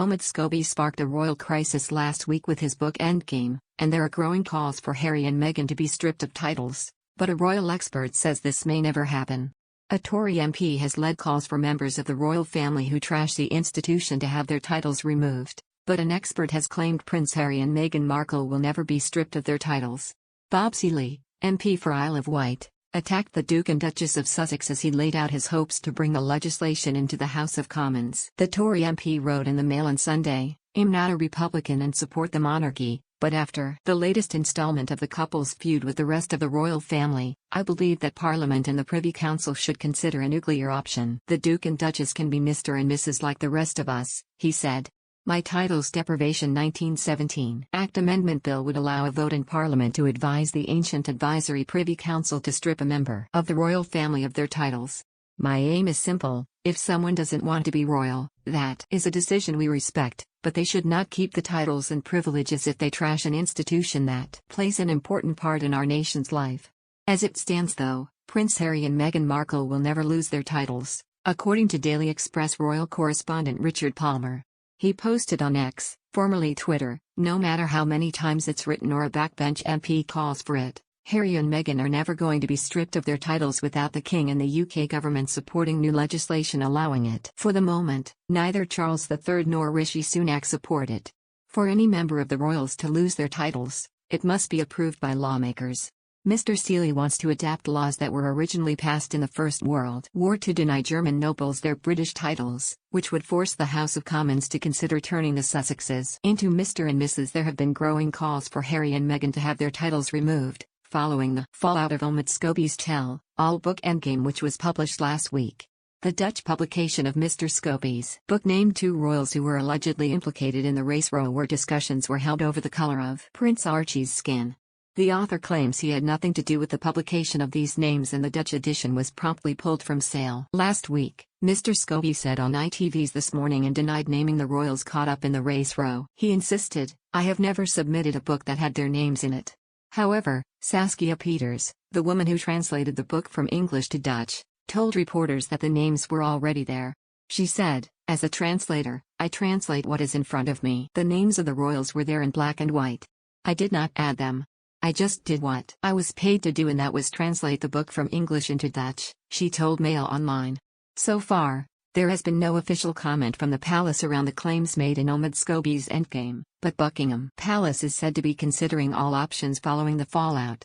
Omid Scobie sparked a royal crisis last week with his book Endgame, and there are growing calls for Harry and Meghan to be stripped of titles, but a royal expert says this may never happen. A Tory MP has led calls for members of the royal family who trash the institution to have their titles removed, but an expert has claimed Prince Harry and Meghan Markle will never be stripped of their titles. Bob Seeley, MP for Isle of Wight, attacked the Duke and Duchess of Sussex as he laid out his hopes to bring the legislation into the House of Commons. The Tory MP wrote in the Mail on Sunday, "I'm not a Republican and support the monarchy, but after the latest installment of the couple's feud with the rest of the royal family, I believe that Parliament and the Privy Council should consider a nuclear option. The Duke and Duchess can be Mr. and Mrs. like the rest of us," he said. My Titles Deprivation 1917 Act Amendment Bill would allow a vote in Parliament to advise the ancient advisory Privy Council to strip a member of the royal family of their titles. My aim is simple: if someone doesn't want to be royal, that is a decision we respect, but they should not keep the titles and privileges if they trash an institution that plays an important part in our nation's life. As it stands though, Prince Harry and Meghan Markle will never lose their titles, according to Daily Express royal correspondent Richard Palmer. He posted on X, formerly Twitter, "No matter how many times it's written or a backbench MP calls for it, Harry and Meghan are never going to be stripped of their titles without the King and the UK government supporting new legislation allowing it. For the moment, neither Charles III nor Rishi Sunak support it. For any member of the royals to lose their titles, it must be approved by lawmakers." Mr. Seeley wants to adapt laws that were originally passed in the First World War to deny German nobles their British titles, which would force the House of Commons to consider turning the Sussexes into Mr. and Mrs. There have been growing calls for Harry and Meghan to have their titles removed, following the fallout of Omid Scobie's tell-all book Endgame, which was published last week. The Dutch publication of Mr. Scobie's book named two royals who were allegedly implicated in the race row where discussions were held over the color of Prince Archie's skin. The author claims he had nothing to do with the publication of these names, and the Dutch edition was promptly pulled from sale. Last week, Mr. Scobie said on ITV's This Morning and denied naming the royals caught up in the race row. He insisted, "I have never submitted a book that had their names in it." However, Saskia Peters, the woman who translated the book from English to Dutch, told reporters that the names were already there. She said, "As a translator, I translate what is in front of me. The names of the royals were there in black and white. I did not add them. I just did what I was paid to do, and that was translate the book from English into Dutch," she told Mail Online. So far, there has been no official comment from the palace around the claims made in Omid Scobie's Endgame, but Buckingham Palace is said to be considering all options following the fallout.